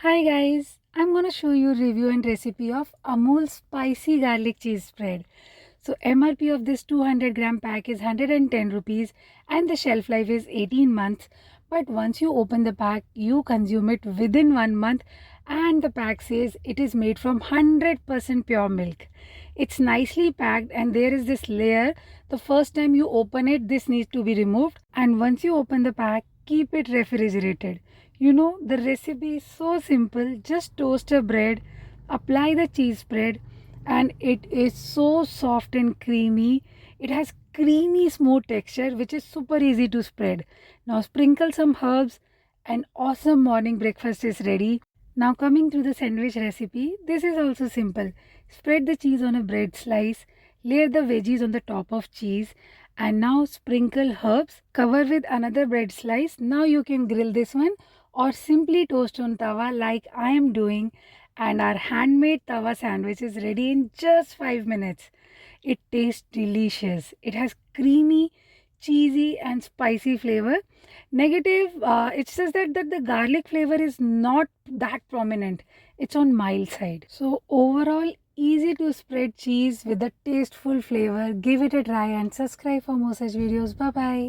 Hi guys, I'm gonna show you review and recipe of Amul spicy garlic cheese spread. So MRP of this 200-gram pack is 110 rupees and the shelf life is 18 months. But once you open the pack, you consume it within 1 month and the pack says it is made from 100% pure milk. It's nicely packed and there is this layer. The first time you open it, this needs to be removed, and once you open the pack, keep it refrigerated. The recipe is so simple. Just toast a bread, apply the cheese spread, and it is so soft and creamy. It has creamy smooth texture which is super easy to spread. Now sprinkle some herbs and awesome morning breakfast is ready. Now coming to the sandwich recipe, this is also simple. Spread the cheese on a bread slice, layer the veggies on the top of cheese, and now sprinkle herbs, cover with another bread slice. Now you can grill this one or simply toast on tawa like I am doing, and our handmade tawa sandwich is ready in just 5 minutes. It tastes delicious. It has creamy, cheesy and spicy flavor. Negative, it's just that the garlic flavor is not that prominent. It's on mild side. So overall, easy to spread cheese with a tasteful flavor. Give it a try and subscribe for more such videos. Bye bye.